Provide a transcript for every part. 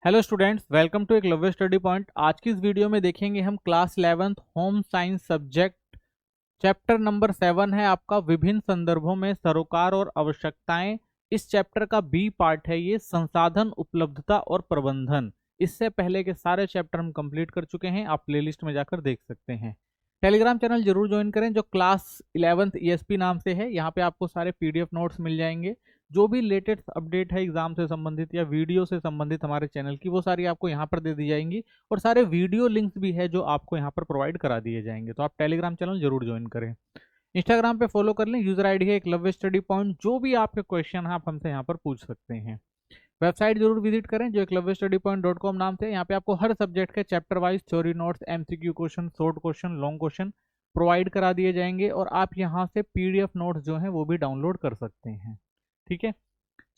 Hello students, welcome to Eklavya study point. आज की इस वीडियो में देखेंगे हम class 11th home science subject chapter number 7 है आपका विभिन्न संदर्भों में सरोकार और आवश्यकताएं। इस चैप्टर का बी पार्ट है ये संसाधन उपलब्धता और प्रबंधन। इससे पहले के सारे चैप्टर हम कंप्लीट कर चुके हैं, आप प्लेलिस्ट में जाकर देख सकते हैं। टेलीग्राम चैनल जरूर ज्वाइन करें जो क्लास 11th ईएसपी नाम से है। यहाँ पे आपको सारे पीडीएफ नोट्स मिल जाएंगे। जो भी लेटेस्ट अपडेट है एग्जाम से संबंधित या वीडियो से संबंधित हमारे चैनल की, वो सारी आपको यहाँ पर दे दी जाएंगी और सारे वीडियो लिंक्स भी है जो आपको यहाँ पर प्रोवाइड करा दिए जाएंगे। तो आप टेलीग्राम चैनल जरूर ज्वाइन करें। इंस्टाग्राम पे फॉलो कर लें, यूजर आईडी है एकलव्य स्टडी पॉइंट। जो भी आपके क्वेश्चन है आप हमसे यहाँ पर पूछ सकते हैं। वेबसाइट जरूर विजिट करें जो एकलव्य स्टडी पॉइंट .com नाम से। यहाँ पे आपको हर सब्जेक्ट के chapter wise theory notes, MCQ question, short question, long question provide करा दिए जाएंगे और आप यहाँ से पीडीएफ नोट्स जो है वो भी डाउनलोड कर सकते हैं। ठीक है,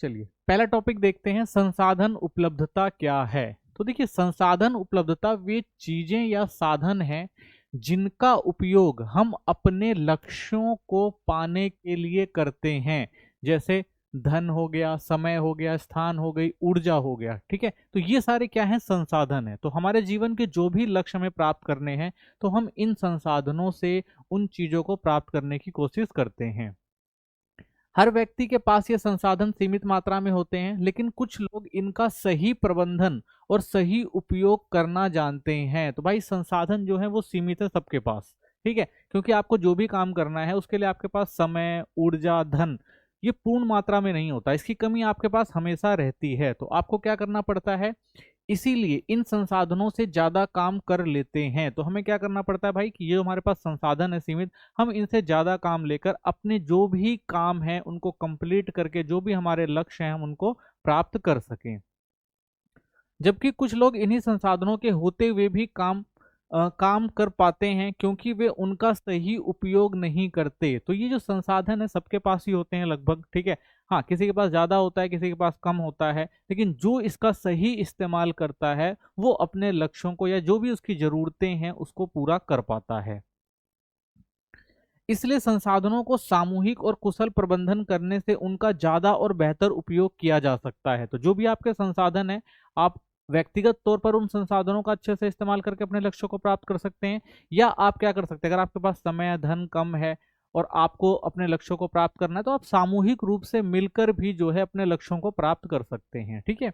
चलिए पहला टॉपिक देखते हैं, संसाधन उपलब्धता क्या है। तो देखिए, संसाधन उपलब्धता वे चीजें या साधन हैं जिनका उपयोग हम अपने लक्ष्यों को पाने के लिए करते हैं। जैसे धन हो गया, समय हो गया, स्थान हो गई, ऊर्जा हो गया। ठीक है, तो ये सारे क्या हैं? संसाधन है। तो हमारे जीवन के जो भी लक्ष्य हमें प्राप्त करने हैं तो हम इन संसाधनों से उन चीजों को प्राप्त करने की कोशिश करते हैं। हर व्यक्ति के पास ये संसाधन सीमित मात्रा में होते हैं, लेकिन कुछ लोग इनका सही प्रबंधन और सही उपयोग करना जानते हैं। तो भाई संसाधन जो है वो सीमित है सबके पास। ठीक है, क्योंकि आपको जो भी काम करना है उसके लिए आपके पास समय, ऊर्जा, धन ये पूर्ण मात्रा में नहीं होता, इसकी कमी आपके पास हमेशा रहती है। तो आपको क्या करना पड़ता है? इसीलिए इन संसाधनों से ज्यादा काम कर लेते हैं। तो हमें क्या करना पड़ता है भाई कि ये हमारे पास संसाधन है सीमित, हम इनसे ज्यादा काम लेकर अपने जो भी काम है उनको कंप्लीट करके जो भी हमारे लक्ष्य हैं हम उनको प्राप्त कर सकें। जबकि कुछ लोग इन्हीं संसाधनों के होते हुए भी काम कर पाते हैं क्योंकि वे उनका सही उपयोग नहीं करते। तो ये जो संसाधन है सबके पास ही होते हैं लगभग। ठीक है, हाँ किसी के पास ज्यादा होता है, किसी के पास कम होता है, लेकिन जो इसका सही इस्तेमाल करता है वो अपने लक्ष्यों को या जो भी उसकी जरूरतें हैं उसको पूरा कर पाता है। इसलिए संसाधनों को सामूहिक और कुशल प्रबंधन करने से उनका ज्यादा और बेहतर उपयोग किया जा सकता है। तो जो भी आपके संसाधन है आप व्यक्तिगत तौर पर उन संसाधनों का अच्छे से इस्तेमाल करके अपने लक्ष्यों को प्राप्त कर सकते हैं, या आप क्या कर सकते हैं, अगर आपके पास समय धन कम है और आपको अपने लक्ष्यों को प्राप्त करना है तो आप सामूहिक रूप से मिलकर भी जो है अपने लक्ष्यों को प्राप्त कर सकते हैं। ठीक है,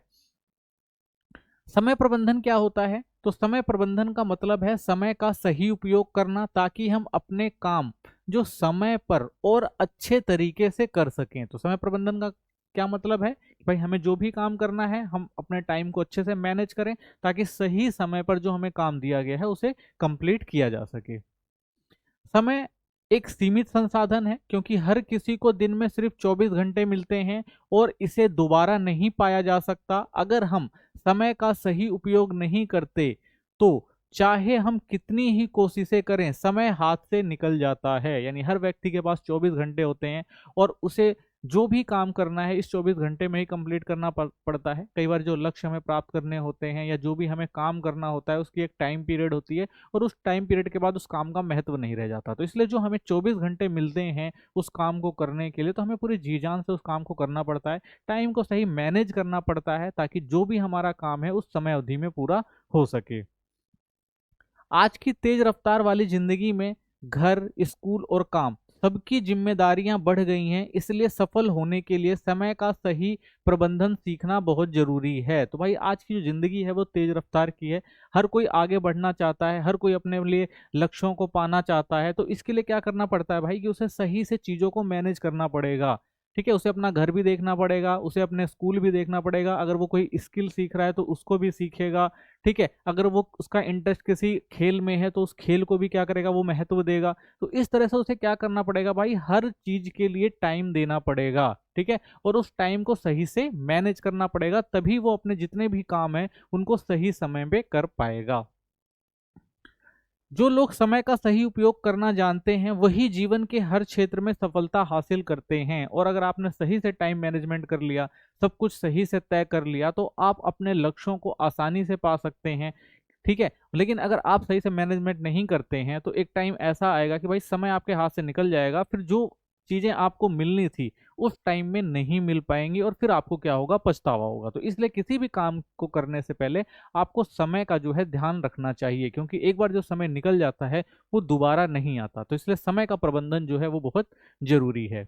समय प्रबंधन क्या होता है? तो समय प्रबंधन का मतलब है समय का सही उपयोग करना ताकि हम अपने काम जो समय पर और अच्छे तरीके से कर सकें। तो समय प्रबंधन का क्या मतलब है कि भाई हमें जो भी काम करना है हम अपने टाइम को अच्छे से मैनेज करें ताकि सही समय पर जो हमें काम दिया गया है उसे कंप्लीट किया जा सके। समय एक सीमित संसाधन है क्योंकि हर किसी को दिन में सिर्फ 24 घंटे मिलते हैं और इसे दोबारा नहीं पाया जा सकता। अगर हम समय का सही उपयोग नहीं करते तो चाहे हम कितनी ही कोशिशें करें समय हाथ से निकल जाता है। यानी हर व्यक्ति के पास 24 घंटे होते हैं और उसे जो भी काम करना है इस 24 घंटे में ही कंप्लीट करना पड़ता है। कई बार जो लक्ष्य हमें प्राप्त करने होते हैं या जो भी हमें काम करना होता है उसकी एक टाइम पीरियड होती है और उस टाइम पीरियड के बाद उस काम का महत्व नहीं रह जाता। तो इसलिए जो हमें 24 घंटे मिलते हैं उस काम को करने के लिए तो हमें पूरी जी जान से उस काम को करना पड़ता है, टाइम को सही मैनेज करना पड़ता है ताकि जो भी हमारा काम है उस समय अवधि में पूरा हो सके। आज की तेज रफ्तार वाली जिंदगी में घर, स्कूल और काम सबकी जिम्मेदारियां बढ़ गई हैं, इसलिए सफल होने के लिए समय का सही प्रबंधन सीखना बहुत जरूरी है। तो भाई आज की जो जिंदगी है वो तेज रफ्तार की है, हर कोई आगे बढ़ना चाहता है, हर कोई अपने लिए लक्ष्यों को पाना चाहता है। तो इसके लिए क्या करना पड़ता है भाई कि उसे सही से चीजों को मैनेज करना पड़ेगा। ठीक है, उसे अपना घर भी देखना पड़ेगा, उसे अपने स्कूल भी देखना पड़ेगा, अगर वो कोई स्किल सीख रहा है तो उसको भी सीखेगा। ठीक है, अगर वो उसका इंटरेस्ट किसी खेल में है तो उस खेल को भी क्या करेगा, वो महत्व देगा। तो इस तरह से उसे क्या करना पड़ेगा भाई, हर चीज के लिए टाइम देना पड़ेगा। ठीक है, और उस टाइम को सही से मैनेज करना पड़ेगा, तभी वो अपने जितने भी काम है उनको सही समय पे कर पाएगा। जो लोग समय का सही उपयोग करना जानते हैं वही जीवन के हर क्षेत्र में सफलता हासिल करते हैं। और अगर आपने सही से टाइम मैनेजमेंट कर लिया, सब कुछ सही से तय कर लिया तो आप अपने लक्ष्यों को आसानी से पा सकते हैं। ठीक है, लेकिन अगर आप सही से मैनेजमेंट नहीं करते हैं तो एक टाइम ऐसा आएगा कि भाई समय आपके हाथ से निकल जाएगा, फिर जो चीजें आपको मिलनी थी उस टाइम में नहीं मिल पाएंगी, और फिर आपको क्या होगा, पछतावा होगा। तो इसलिए किसी भी काम को करने से पहले आपको समय का जो है ध्यान रखना चाहिए, क्योंकि एक बार जो समय निकल जाता है वो दोबारा नहीं आता। तो इसलिए समय का प्रबंधन जो है वो बहुत जरूरी है।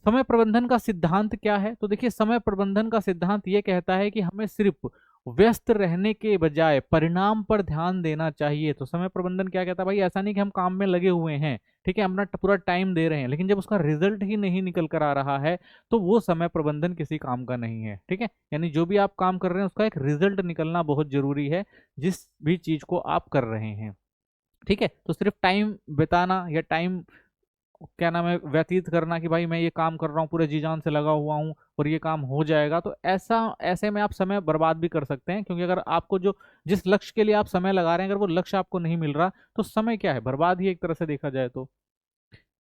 समय प्रबंधन का सिद्धांत क्या है? तो देखिए, समय प्रबंधन का सिद्धांत ये कहता है कि हमें सिर्फ व्यस्त रहने के बजाय परिणाम पर ध्यान देना चाहिए। तो समय प्रबंधन क्या कहता है भाई, ऐसा नहीं कि हम काम में लगे हुए हैं, ठीक है, अपना पूरा टाइम दे रहे हैं, लेकिन जब उसका रिजल्ट ही नहीं निकल कर आ रहा है तो वो समय प्रबंधन किसी काम का नहीं है। ठीक है, यानी जो भी आप काम कर रहे हैं उसका एक रिजल्ट निकलना बहुत जरूरी है, जिस भी चीज को आप कर रहे हैं। ठीक है, तो सिर्फ टाइम बिताना या टाइम क्या नाम है व्यतीत करना कि भाई मैं ये काम कर रहा हूँ, पूरे जी जान से लगा हुआ हूँ और ये काम हो जाएगा, तो ऐसे में आप समय बर्बाद भी कर सकते हैं। क्योंकि अगर आपको जो जिस लक्ष्य के लिए आप समय लगा रहे हैं, अगर वो लक्ष्य आपको नहीं मिल रहा तो समय क्या है, बर्बाद ही एक तरह से देखा जाए तो।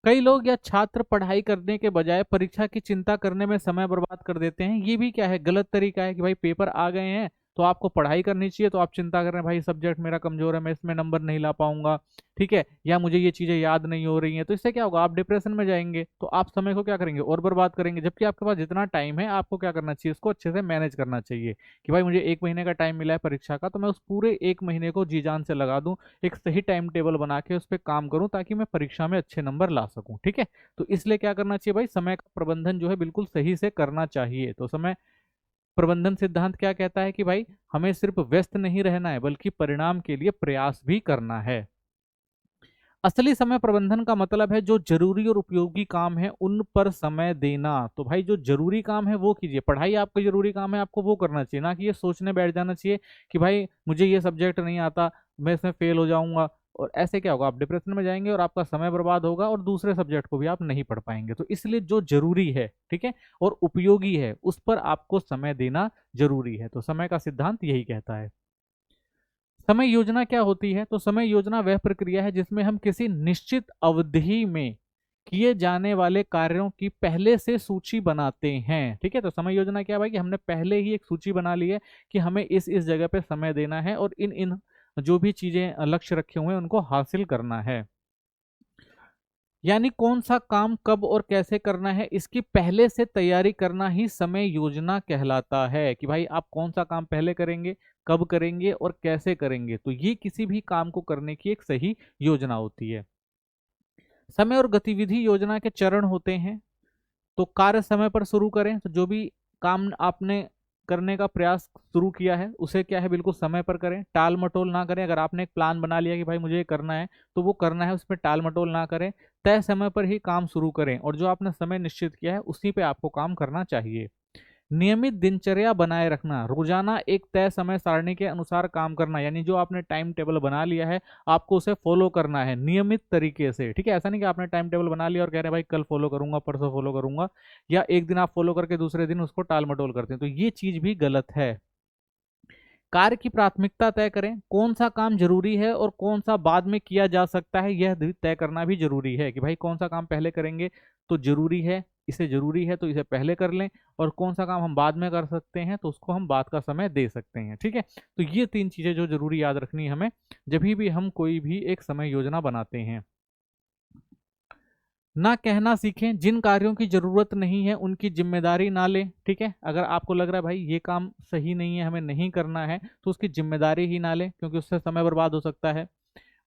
कई लोग या छात्र पढ़ाई करने के बजाय परीक्षा की चिंता करने में समय बर्बाद कर देते हैं। ये भी क्या है, गलत तरीका है कि भाई पेपर आ गए हैं तो आपको पढ़ाई करनी चाहिए, तो आप चिंता कर रहे हैं भाई सब्जेक्ट मेरा कमजोर है, मैं इसमें नंबर नहीं ला पाऊंगा, ठीक है, या मुझे ये चीजें याद नहीं हो रही हैं। तो इससे क्या होगा, आप डिप्रेशन में जाएंगे, तो आप समय को क्या करेंगे, और बर्बाद करेंगे। जबकि आपके पास जितना टाइम है आपको क्या करना चाहिए, इसको अच्छे से मैनेज करना चाहिए कि भाई मुझे 1 महीने का टाइम मिला है परीक्षा का, तो मैं उस पूरे 1 महीने को जी जान से लगा दूं, एक सही टाइम टेबल बना के उस पर काम करूं ताकि मैं परीक्षा में अच्छे नंबर ला सकूं। ठीक है, तो इसलिए क्या करना चाहिए भाई, समय का प्रबंधन जो है बिल्कुल सही से करना चाहिए। तो समय प्रबंधन सिद्धांत क्या कहता है कि भाई हमें सिर्फ व्यस्त नहीं रहना है बल्कि परिणाम के लिए प्रयास भी करना है। असली समय प्रबंधन का मतलब है जो जरूरी और उपयोगी काम है उन पर समय देना। तो भाई जो जरूरी काम है वो कीजिए, पढ़ाई आपका जरूरी काम है, आपको वो करना चाहिए, ना कि ये सोचने बैठ जाना चाहिए कि भाई मुझे ये सब्जेक्ट नहीं आता, मैं इसमें फेल हो जाऊंगा। और ऐसे क्या होगा, आप डिप्रेशन में जाएंगे और आपका समय बर्बाद होगा और दूसरे सब्जेक्ट को भी आप नहीं पढ़ पाएंगे। तो इसलिए जो जरूरी है, ठीक है, और उपयोगी है उस पर आपको समय देना जरूरी है। तो समय का सिद्धांत यही कहता है। समय योजना क्या होती है? तो समय योजना वह प्रक्रिया है जिसमें हम किसी निश्चित अवधि में किए जाने वाले कार्यों की पहले से सूची बनाते हैं। ठीक है, तो समय योजना क्या है भाई, कि हमने पहले ही एक सूची बना ली है कि हमें इस जगह पे समय देना है और इन इन जो भी चीजें लक्ष्य रखे हुए हैं उनको हासिल करना है। यानी कौन सा काम कब और कैसे करना है इसकी पहले से तैयारी करना ही समय योजना कहलाता है। कि भाई आप कौन सा काम पहले करेंगे, कब करेंगे और कैसे करेंगे, तो ये किसी भी काम को करने की एक सही योजना होती है। समय और गतिविधि योजना के चरण होते हैं। तो कार्य समय पर शुरू करें, तो जो भी काम आपने करने का प्रयास शुरू किया है उसे क्या है, बिल्कुल समय पर करें, टाल मटोल ना करें। अगर आपने एक प्लान बना लिया कि भाई मुझे ये करना है तो वो करना है, उसमें टाल मटोल ना करें, तय समय पर ही काम शुरू करें और जो आपने समय निश्चित किया है उसी पे आपको काम करना चाहिए। नियमित दिनचर्या बनाए रखना, रोजाना एक तय समय सारणी के अनुसार काम करना, यानी जो आपने टाइम टेबल बना लिया है आपको उसे फॉलो करना है नियमित तरीके से। ठीक है, ऐसा नहीं कि आपने टाइम टेबल बना लिया और कह रहे हैं भाई कल फॉलो करूंगा, परसों फॉलो करूंगा, या एक दिन आप फॉलो करके दूसरे दिन उसको टाल मटोल करते हैं, तो ये चीज भी गलत है। कार्य की प्राथमिकता तय करें, कौन सा काम जरूरी है और कौन सा बाद में किया जा सकता है यह भी तय करना भी जरूरी है। कि भाई कौन सा काम पहले करेंगे तो जरूरी है, इसे जरूरी है तो इसे पहले कर लें, और कौन सा काम हम बाद में कर सकते हैं तो उसको हम बाद का समय दे सकते हैं। ठीक है, तो ये 3 चीजें जो जरूरी याद रखनी है हमें जब भी हम कोई भी एक समय योजना बनाते हैं। ना कहना सीखें, जिन कार्यों की जरूरत नहीं है उनकी जिम्मेदारी ना लें। ठीक है, अगर आपको लग रहा है भाई ये काम सही नहीं है, हमें नहीं करना है, तो उसकी जिम्मेदारी ही ना लें, क्योंकि उससे समय बर्बाद हो सकता है।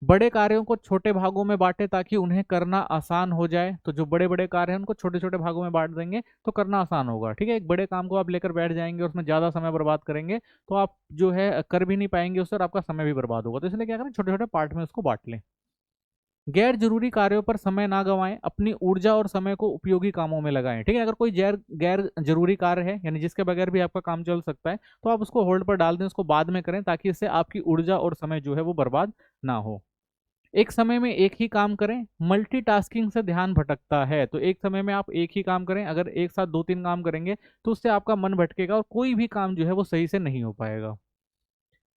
बड़े कार्यों को छोटे भागों में बांटे ताकि उन्हें करना आसान हो जाए। तो जो बड़े बड़े कार्य हैं उनको छोटे छोटे भागों में बांट देंगे तो करना आसान होगा। ठीक है, एक बड़े काम को आप लेकर बैठ जाएंगे और उसमें ज्यादा समय बर्बाद करेंगे तो आप जो है कर भी नहीं पाएंगे उससे, और आपका समय भी बर्बाद होगा। तो इसलिए क्या करें, छोटे छोटे पार्ट में उसको बांट लें। गैर जरूरी कार्यों पर समय ना गवाएं, अपनी ऊर्जा और समय को उपयोगी कामों में लगाएं। ठीक है, अगर कोई गैर गैर जरूरी कार्य है यानी जिसके बगैर भी आपका काम चल सकता है तो आप उसको होल्ड पर डाल दें, उसको बाद में करें, ताकि इससे आपकी ऊर्जा और समय जो है वो बर्बाद ना हो। एक समय में एक ही काम करें, मल्टीटास्किंग से ध्यान भटकता है। तो एक समय में आप एक ही काम करें, अगर एक साथ 2-3 काम करेंगे तो उससे आपका मन भटकेगा और कोई भी काम जो है वो सही से नहीं हो पाएगा।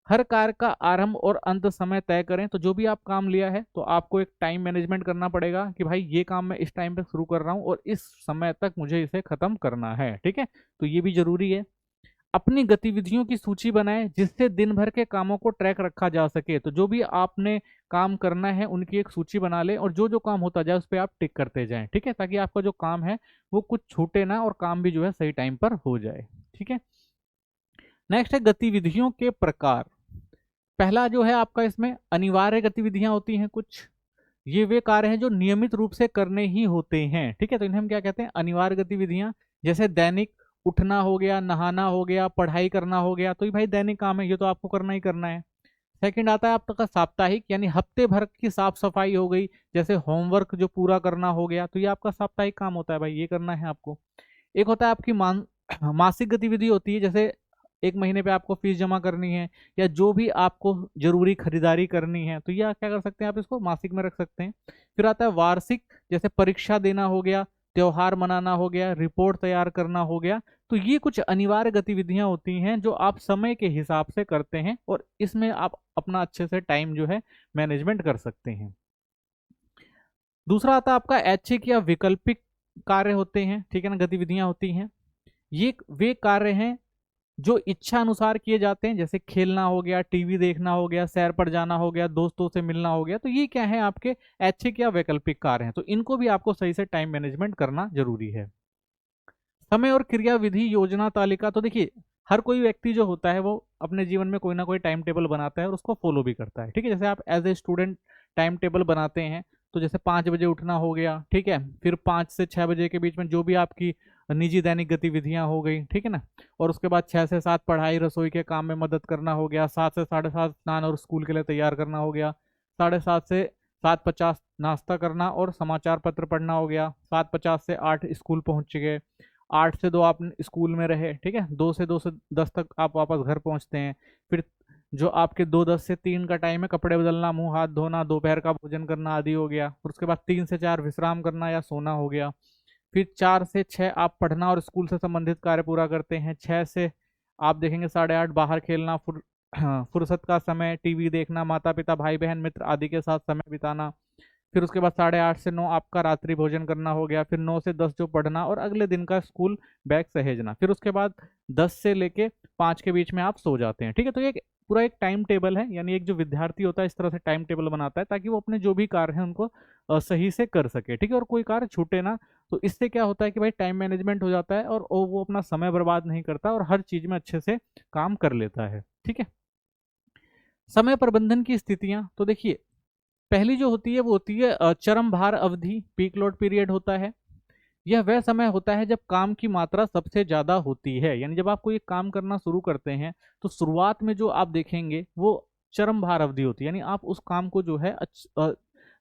हर कार्य का आरंभ और अंत समय तय करें। तो जो भी आप काम लिया है तो आपको एक टाइम मैनेजमेंट करना पड़ेगा कि भाई ये काम मैं इस टाइम पे शुरू कर रहा हूँ और इस समय तक मुझे इसे खत्म करना है। ठीक है, तो ये भी जरूरी है। अपनी गतिविधियों की सूची बनाएं जिससे दिन भर के कामों को ट्रैक रखा जा सके। तो जो भी आपने काम करना है उनकी एक सूची बना लें और जो जो काम होता जाए उस पर आप टिक करते जाएं, ठीक है, ताकि आपका जो काम है वो कुछ छूटे ना और काम भी जो है सही टाइम पर हो जाए। ठीक है, नेक्स्ट है गतिविधियों के प्रकार। पहला जो है आपका इसमें अनिवार्य गतिविधियां होती हैं कुछ, ये वे कार्य हैं जो नियमित रूप से करने ही होते हैं। ठीक है, तो इन्हें हम क्या कहते हैं, अनिवार्य गतिविधियां। जैसे दैनिक उठना हो गया, नहाना हो गया, पढ़ाई करना हो गया, तो ये भाई दैनिक काम है, ये तो आपको करना ही करना है। सेकंड आता है आपका साप्ताहिक, यानी हफ्ते भर की साफ सफाई हो गई, जैसे होमवर्क जो पूरा करना हो गया, तो ये आपका साप्ताहिक काम होता है भाई, ये करना है आपको। एक होता है आपकी मासिक गतिविधि होती है, जैसे एक महीने पे आपको फीस जमा करनी है या जो भी आपको जरूरी खरीदारी करनी है, तो यह क्या कर सकते हैं आप इसको मासिक में रख सकते हैं। फिर आता है वार्षिक, जैसे परीक्षा देना हो गया, त्योहार मनाना हो गया, रिपोर्ट तैयार करना हो गया। तो ये कुछ अनिवार्य गतिविधियां होती हैं जो आप समय के हिसाब से करते हैं और इसमें आप अपना अच्छे से टाइम जो है मैनेजमेंट कर सकते हैं। दूसरा आता है आपका ऐच्छिक या वैकल्पिक कार्य होते हैं, ठीक है ना, गतिविधियां होती हैं। ये वे कार्य हैं जो इच्छा अनुसार किए जाते हैं, जैसे खेलना हो गया, टीवी देखना हो गया, सैर पर जाना हो गया, दोस्तों से मिलना हो गया। तो ये क्या है, आपके ऐच्छिक या वैकल्पिक कार्य हैं, तो इनको भी आपको सही से टाइम मैनेजमेंट करना जरूरी है। समय और क्रियाविधि योजना तालिका, तो देखिए हर कोई व्यक्ति जो होता है वो अपने जीवन में कोई ना कोई टाइम टेबल बनाता है और उसको फॉलो भी करता है। ठीक है, जैसे आप as a student time table बनाते हैं, तो जैसे 5 बजे उठना हो गया, ठीक है, फिर 5 से 6 बजे के बीच में जो भी आपकी निजी दैनिक गतिविधियां हो गई, ठीक है ना, और उसके बाद 6 से 7 पढ़ाई रसोई के काम में मदद करना हो गया, 7 से 7:30 स्नान और स्कूल के लिए तैयार करना हो गया, 7:30 से 7:50 नाश्ता करना और समाचार पत्र पढ़ना हो गया, 7:50 से 8 स्कूल पहुंच गए, 8 से 2 आप स्कूल में रहे, ठीक है, 2 से 10 तक आप वापस घर पहुंचते हैं। फिर जो आपके 2:10 से 3 का टाइम है, कपड़े बदलना, मुंह हाथ धोना, दोपहर का भोजन करना आदि हो गया। फिर उसके बाद 3 से 4 विश्राम करना या सोना हो गया। फिर 4 से 6 आप पढ़ना और स्कूल से संबंधित कार्य पूरा करते हैं। 6 से आप देखेंगे 8:30 बाहर खेलना, फुर्सत का समय टीवी देखना, माता पिता भाई बहन मित्र आदि के साथ समय बिताना। फिर उसके बाद 8:30 से 9 आपका रात्रि भोजन करना हो गया। फिर 9 से 10 जो पढ़ना और अगले दिन का स्कूल बैग सहेजना। फिर उसके बाद 10 से लेके 5 के बीच में आप सो जाते हैं। ठीक है, तो ये पूरा एक टाइम टेबल है, यानी एक जो विद्यार्थी होता है इस तरह से टाइम टेबल बनाता है ताकि वो अपने जो भी कार्य हैं उनको सही से कर सके। ठीक है, और कोई कार्य छूटे ना। तो इससे क्या होता है कि भाई टाइम मैनेजमेंट हो जाता है और वो अपना समय बर्बाद नहीं करता और हर चीज में अच्छे से काम कर लेता है। ठीक है, समय प्रबंधन की स्थितियां, तो देखिए पहली जो होती है वो होती है चरम भार अवधि, पीक लोड पीरियड होता है। यह वह समय होता है जब काम की मात्रा सबसे ज्यादा होती है, यानी जब आप कोई एक काम करना शुरू करते हैं तो शुरुआत में जो आप देखेंगे वो चरम भार अवधि होती है, यानी आप उस काम को जो है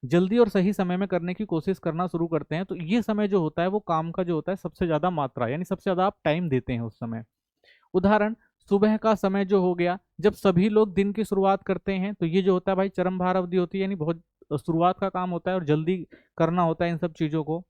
जल्दी और सही समय में करने की कोशिश करना शुरू करते हैं। तो ये समय जो होता है वो काम का जो होता है सबसे ज्यादा मात्रा, यानी सबसे ज्यादा आप टाइम देते हैं उस समय। उदाहरण, सुबह का समय जो हो गया जब सभी लोग दिन की शुरुआत करते हैं, तो ये जो होता है भाई चरम भार अवधि होती है, यानी बहुत शुरुआत का काम होता है और जल्दी करना होता है इन सब चीजों को।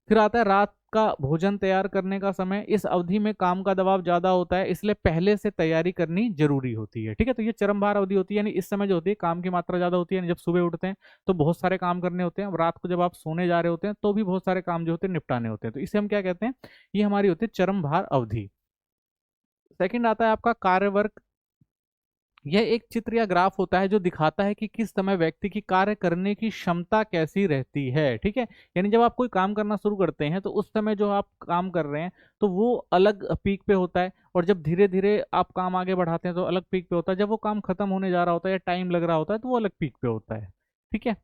फिर आता है रात का भोजन तैयार करने का समय। इस अवधि में काम का दबाव ज्यादा होता है, इसलिए पहले से तैयारी करनी जरूरी होती है। ठीक है, तो ये चरम भार अवधि होती है, यानी इस समय जो होती है काम की मात्रा ज्यादा होती है, यानी जब सुबह उठते हैं तो बहुत सारे काम करने होते हैं, और रात को जब आप सोने जा रहे होते हैं तो भी बहुत सारे काम जो होते हैं निपटाने होते हैं। तो इसे हम क्या कहते हैं, ये हमारी होती है चरम भार अवधि। सेकंड आता है आपका कार्य वर्क। यह एक चित्र या ग्राफ होता है जो दिखाता है कि किस समय व्यक्ति की कार्य करने की क्षमता कैसी रहती है। ठीक है, यानी जब आप कोई काम करना शुरू करते हैं तो उस समय जो आप काम कर रहे हैं तो वो अलग पीक पे होता है, और जब धीरे धीरे आप काम आगे बढ़ाते हैं तो अलग पीक पे होता है। जब वो काम खत्म होने जा रहा होता है या टाइम लग रहा होता है तो वो अलग पीक पे होता है। ठीक है,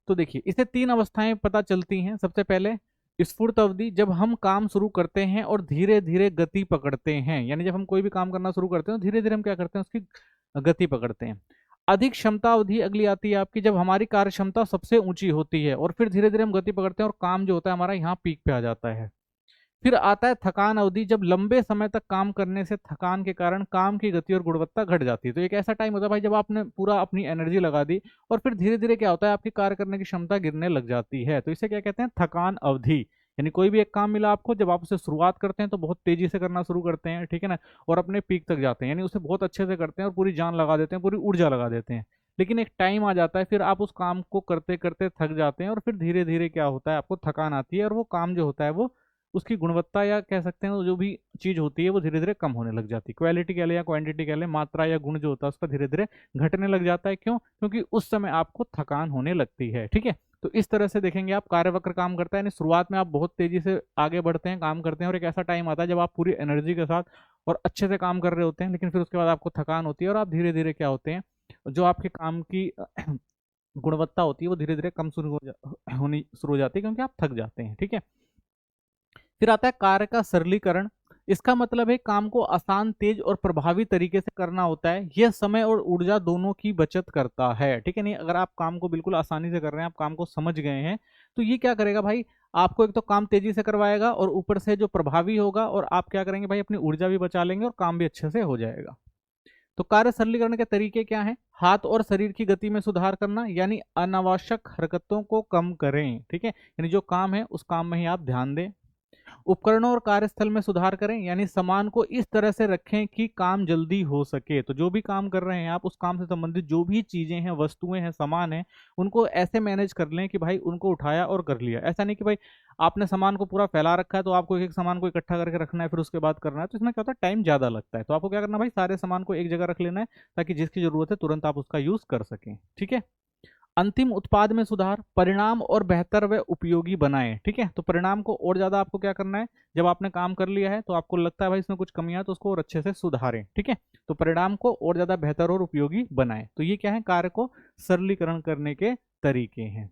तो देखिए इसे 3 अवस्थाएं पता चलती हैं। सबसे पहले स्फूर्त अवधि, जब हम काम शुरू करते हैं और धीरे धीरे गति पकड़ते हैं, यानी जब हम कोई भी काम करना शुरू करते हैं तो धीरे धीरे हम क्या करते हैं, उसकी गति पकड़ते हैं। अधिक क्षमता अवधि अगली आती है आपकी, जब हमारी कार्य क्षमता सबसे ऊंची होती है और फिर धीरे धीरे हम गति पकड़ते हैं और काम जो होता है हमारा यहाँ पीक पे आ जाता है। फिर आता है थकान अवधि, जब लंबे समय तक काम करने से थकान के कारण काम की गति और गुणवत्ता घट जाती है। तो एक ऐसा टाइम होता है भाई जब आपने पूरा अपनी एनर्जी लगा दी और फिर धीरे धीरे क्या होता है, आपकी कार्य करने की क्षमता गिरने लग जाती है। तो इसे क्या कहते हैं, थकान अवधि। यानी कोई भी एक काम मिला आपको, जब आप उसे शुरुआत करते हैं तो बहुत तेजी से करना शुरू करते हैं, ठीक है ना, और अपने पीक तक जाते हैं, यानी उसे बहुत अच्छे से करते हैं और पूरी जान लगा देते हैं, पूरी ऊर्जा लगा देते हैं। लेकिन एक टाइम आ जाता है फिर आप उस काम को करते करते थक जाते हैं और फिर धीरे धीरे क्या होता है, आपको थकान आती है और वो काम जो होता है वो उसकी गुणवत्ता या कह सकते हैं जो भी चीज होती है वो धीरे धीरे कम होने लग जाती है। क्वालिटी कह लें या क्वांटिटी कह लें, मात्रा या गुण जो होता है उसका धीरे धीरे घटने लग जाता है। क्यों? क्योंकि उस समय आपको थकान होने लगती है। ठीक है, तो इस तरह से देखेंगे आप कार्यवक्र काम करता है, यानी शुरुआत में आप बहुत तेजी से आगे बढ़ते हैं, काम करते हैं, और एक ऐसा टाइम आता है जब आप पूरी एनर्जी के साथ और अच्छे से काम कर रहे होते हैं, लेकिन फिर उसके बाद आपको थकान होती है और आप धीरे धीरे क्या होते हैं, जो आपके काम की गुणवत्ता होती है वो धीरे धीरे कम होनी शुरू हो जाती है, क्योंकि आप थक जाते हैं। ठीक है, फिर आता है कार्य का सरलीकरण। इसका मतलब है काम को आसान, तेज और प्रभावी तरीके से करना होता है। यह समय और ऊर्जा दोनों की बचत करता है। ठीक है, नहीं अगर आप काम को बिल्कुल आसानी से कर रहे हैं, आप काम को समझ गए हैं, तो ये क्या करेगा भाई, आपको एक तो काम तेजी से करवाएगा और ऊपर से जो प्रभावी होगा, और आप क्या करेंगे भाई, अपनी ऊर्जा भी बचा लेंगे और काम भी अच्छे से हो जाएगा। तो कार्य सरलीकरण के तरीके क्या हैं? हाथ और शरीर की गति में सुधार करना, यानी अनावश्यक हरकतों को कम करें। ठीक है, यानी जो काम है उस काम में ही आप ध्यान दें। उपकरणों और कार्यस्थल में सुधार करें, यानी सामान को इस तरह से रखें कि काम जल्दी हो सके। तो जो भी काम कर रहे हैं आप, उस काम से संबंधित जो भी चीजें हैं, वस्तुएं हैं, सामान है, उनको ऐसे मैनेज कर लें कि भाई उनको उठाया और कर लिया। ऐसा नहीं कि भाई आपने सामान को पूरा फैला रखा है तो आपको एक एक सामान को इकट्ठा करके रखना है फिर उसके बाद करना है, तो इसमें क्या होता है, टाइम ज्यादा लगता है। तो आपको क्या करना है भाई, सारे सामान को एक जगह रख लेना है ताकि जिसकी जरूरत है तुरंत आप उसका यूज कर सकें। ठीक है, अंतिम उत्पाद में सुधार, परिणाम और बेहतर व उपयोगी बनाएं। ठीक है, तो परिणाम को और ज्यादा आपको क्या करना है, जब आपने काम कर लिया है तो आपको लगता है भाई इसमें कुछ कमियां, तो उसको और अच्छे से सुधारें। ठीक है, तो परिणाम को और ज्यादा बेहतर और उपयोगी बनाएं। तो ये क्या है, कार्य को सरलीकरण करने के तरीके हैं।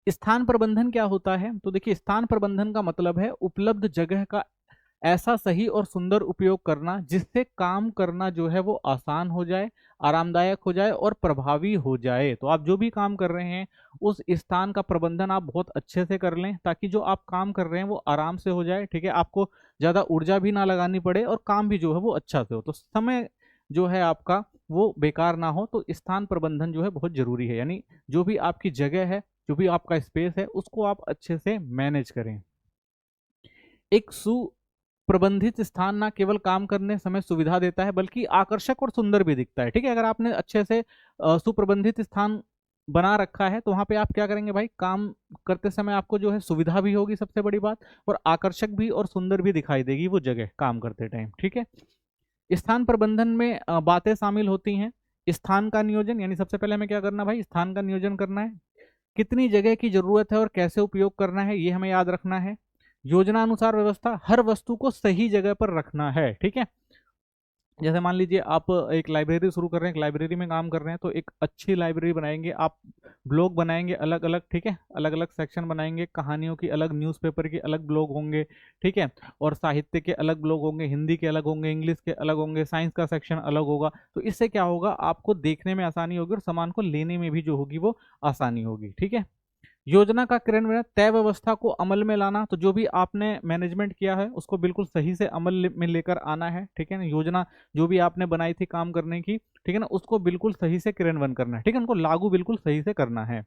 स्थान प्रबंधन क्या होता है? तो देखिए, स्थान प्रबंधन का मतलब है उपलब्ध जगह का ऐसा सही और सुंदर उपयोग करना जिससे काम करना जो है वो आसान हो जाए, आरामदायक हो जाए और प्रभावी हो जाए। तो आप जो भी काम कर रहे हैं उस स्थान का प्रबंधन आप बहुत अच्छे से कर लें, ताकि जो आप काम कर रहे हैं वो आराम से हो जाए। ठीक है, आपको ज़्यादा ऊर्जा भी ना लगानी पड़े और काम भी जो है वो अच्छा से हो, तो समय जो है आपका वो बेकार ना हो। तो स्थान प्रबंधन जो है बहुत जरूरी है, यानी जो भी आपकी जगह है, जो भी आपका स्पेस है, उसको आप अच्छे से मैनेज करें। एक सुप्रबंधित स्थान ना केवल काम करने समय सुविधा देता है, बल्कि आकर्षक और सुंदर भी दिखता है। ठीक है, अगर आपने अच्छे से सुप्रबंधित स्थान बना रखा है तो वहां पे आप क्या करेंगे भाई, काम करते समय आपको जो है सुविधा भी होगी, सबसे बड़ी बात, और आकर्षक भी और सुंदर भी दिखाई देगी वो जगह काम करते टाइम। ठीक है, स्थान प्रबंधन में बातें शामिल होती हैं। स्थान का नियोजन, यानी सबसे पहले हमें क्या करना भाई, स्थान का नियोजन करना है। कितनी जगह की जरूरत है और कैसे उपयोग करना है ये हमें याद रखना है। योजना अनुसार व्यवस्था, हर वस्तु को सही जगह पर रखना है। ठीक है, जैसे मान लीजिए आप एक लाइब्रेरी शुरू कर रहे हैं, एक लाइब्रेरी में काम कर रहे हैं, तो एक अच्छी लाइब्रेरी बनाएंगे आप, ब्लॉग बनाएंगे अलग अलग। ठीक है, अलग अलग सेक्शन बनाएंगे, कहानियों की अलग, न्यूज़पेपर के अलग ब्लॉग होंगे। ठीक है, और साहित्य के अलग ब्लॉग होंगे, हिंदी के अलग होंगे, इंग्लिश के अलग होंगे, साइंस का सेक्शन अलग होगा। तो इससे क्या होगा, आपको देखने में आसानी होगी और सामान को लेने में भी जो होगी वो आसानी होगी। ठीक है, योजना का क्रियान्वयन, तय व्यवस्था को अमल में लाना। तो जो भी आपने मैनेजमेंट किया है उसको बिल्कुल सही से अमल में लेकर आना है। ठीक है ना, योजना जो भी आपने बनाई थी काम करने की, ठीक है ना, उसको बिल्कुल सही से क्रियान्वयन करना है। ठीक है, उनको लागू बिल्कुल सही से करना है।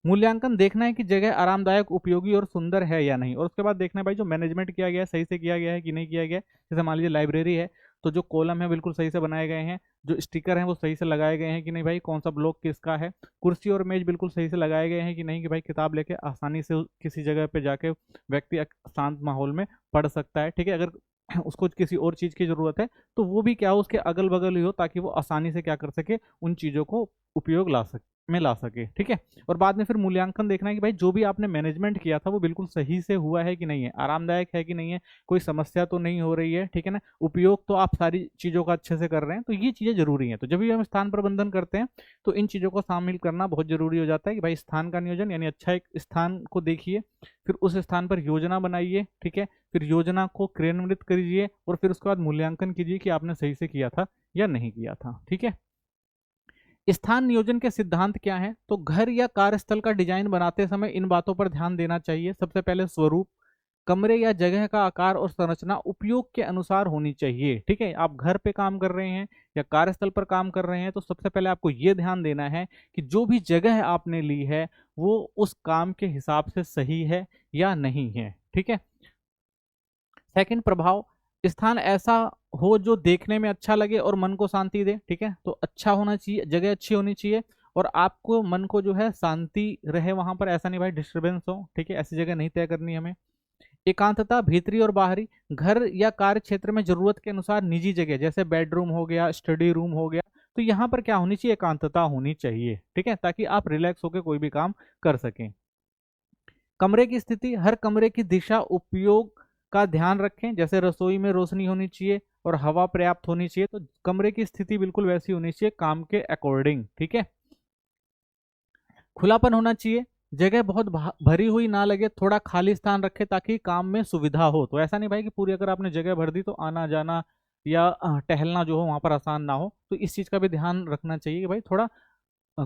मूल्यांकन, देखना है कि जगह आरामदायक, उपयोगी और सुंदर है या नहीं, और उसके बाद देखना है भाई जो मैनेजमेंट किया गया है सही से किया गया है कि नहीं किया गया है। जैसे मान लीजिए लाइब्रेरी है तो जो कॉलम है बिल्कुल सही से बनाए गए हैं, जो स्टिकर हैं वो सही से लगाए गए हैं कि नहीं भाई, कौन सा ब्लॉक किसका है, कुर्सी और मेज बिल्कुल सही से लगाए गए हैं कि नहीं, कि भाई किताब लेके आसानी से किसी जगह पे जाके व्यक्ति शांत माहौल में पढ़ सकता है। ठीक है, अगर उसको किसी और चीज़ की ज़रूरत है तो वो भी क्या हो, उसके अगल बगल ही हो, ताकि वो आसानी से क्या कर सके, उन चीज़ों को उपयोग ला सके। ठीक है, और बाद में फिर मूल्यांकन देखना है कि भाई जो भी आपने मैनेजमेंट किया था वो बिल्कुल सही से हुआ है कि नहीं है, आरामदायक है कि नहीं है, कोई समस्या तो नहीं हो रही है। ठीक है ना, उपयोग तो आप सारी चीज़ों का अच्छे से कर रहे हैं। तो ये चीज़ें जरूरी हैं। तो जब भी हम स्थान प्रबंधन करते हैं तो इन चीज़ों को शामिल करना बहुत जरूरी हो जाता है, कि भाई स्थान का नियोजन, यानी अच्छा एक स्थान को देखिए, फिर उस स्थान पर योजना बनाइए। ठीक है, फिर योजना को क्रियान्वित करिए और फिर उसके बाद मूल्यांकन कीजिए कि आपने सही से किया था या नहीं किया था। ठीक है, स्थान नियोजन के सिद्धांत क्या है? तो घर या कार्यस्थल का डिजाइन बनाते समय इन बातों पर ध्यान देना चाहिए। सबसे पहले स्वरूप, कमरे या जगह का आकार और संरचना उपयोग के अनुसार होनी चाहिए। ठीक है, आप घर पे काम कर रहे हैं या कार्यस्थल पर काम कर रहे हैं तो सबसे पहले आपको यह ध्यान देना है कि जो भी जगह आपने ली है वो उस काम के हिसाब से सही है या नहीं है। ठीक है, सेकंड, प्रभाव, स्थान ऐसा हो जो देखने में अच्छा लगे और मन को शांति दे। ठीक है, तो अच्छा होना चाहिए, जगह अच्छी होनी चाहिए और आपको मन को जो है शांति रहे वहां पर, ऐसा नहीं भाई डिस्टरबेंस हो। ठीक है, ऐसी जगह नहीं तय करनी हमें। एकांतता भीतरी और बाहरी, घर या कार्य क्षेत्र में जरूरत के अनुसार निजी जगह जैसे बेडरूम हो गया, स्टडी रूम हो गया, तो यहाँ पर क्या होनी चाहिए, एकांतता होनी चाहिए, ठीक है, ताकि आप रिलैक्स होकर कोई भी काम कर सकें। कमरे की स्थिति, हर कमरे की दिशा उपयोग का ध्यान रखें, जैसे रसोई में रोशनी होनी चाहिए और हवा पर्याप्त होनी चाहिए, तो कमरे की स्थिति बिल्कुल वैसी होनी चाहिए काम के अकॉर्डिंग, ठीक है। खुलापन होना चाहिए, जगह बहुत भरी हुई ना लगे, थोड़ा खाली स्थान रखे ताकि काम में सुविधा हो। तो ऐसा नहीं भाई कि पूरी अगर आपने जगह भर दी तो आना जाना या टहलना जो हो वहां पर आसान ना हो, तो इस चीज का भी ध्यान रखना चाहिए कि भाई थोड़ा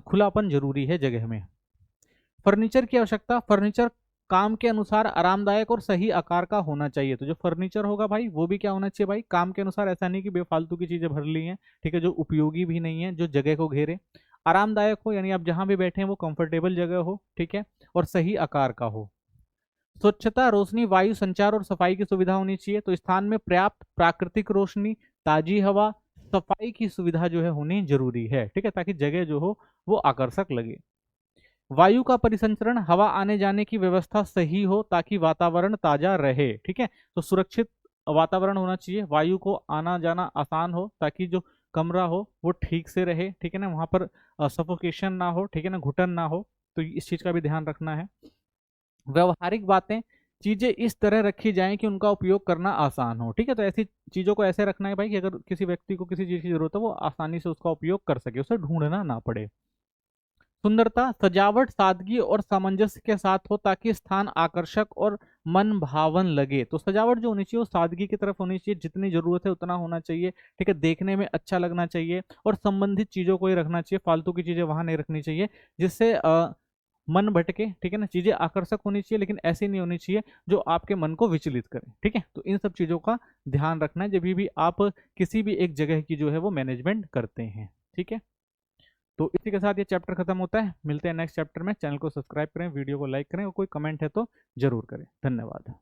खुलापन जरूरी है जगह में। फर्नीचर की आवश्यकता, फर्नीचर काम के अनुसार आरामदायक और सही आकार का होना चाहिए। तो जो फर्नीचर होगा भाई वो भी क्या होना चाहिए भाई, काम के अनुसार, ऐसा नहीं कि बेफालतू की चीजें भर ली हैं, ठीक है, जो उपयोगी भी नहीं है, जो जगह को घेरे, आरामदायक हो, यानी आप जहां भी बैठे हैं वो कंफर्टेबल जगह हो, ठीक है, और सही आकार का हो। स्वच्छता, रोशनी, वायु संचार और सफाई की सुविधा होनी चाहिए। तो स्थान में पर्याप्त प्राकृतिक रोशनी, ताजी हवा, सफाई की सुविधा जो है होनी जरूरी है, ठीक है, ताकि जगह जो हो वो आकर्षक लगे। वायु का परिसंचरण, हवा आने जाने की व्यवस्था सही हो ताकि वातावरण ताजा रहे, ठीक है, तो सुरक्षित वातावरण होना चाहिए, वायु को आना जाना आसान हो ताकि जो कमरा हो वो ठीक से रहे, ठीक है ना, वहां पर सफोकेशन ना हो, ठीक है ना, घुटन ना हो, तो इस चीज का भी ध्यान रखना है। व्यवहारिक बातें, चीजें इस तरह रखी जाएं कि उनका उपयोग करना आसान हो, ठीक है, तो ऐसी चीजों को ऐसे रखना है भाई कि अगर किसी व्यक्ति को किसी चीज की जरूरत है वो आसानी से उसका उपयोग कर सके, उसे ढूंढना ना पड़े। सुंदरता, सजावट सादगी और सामंजस्य के साथ हो ताकि स्थान आकर्षक और मन भावन लगे। तो सजावट जो होनी चाहिए वो सादगी की तरफ होनी चाहिए, जितनी जरूरत है उतना होना चाहिए, ठीक है, देखने में अच्छा लगना चाहिए और संबंधित चीजों को ही रखना चाहिए, फालतू की चीजें वहां नहीं रखनी चाहिए जिससे मन भटके, ठीक है ना, चीजें आकर्षक होनी चाहिए लेकिन ऐसी नहीं होनी चाहिए जो आपके मन को विचलित करे, ठीक है, तो इन सब चीजों का ध्यान रखना है जब भी आप किसी भी एक जगह की जो है वो मैनेजमेंट करते हैं, ठीक है। तो इसी के साथ ये चैप्टर खत्म होता है, मिलते हैं नेक्स्ट चैप्टर में। चैनल को सब्सक्राइब करें, वीडियो को लाइक करें और कोई कमेंट है तो जरूर करें। धन्यवाद।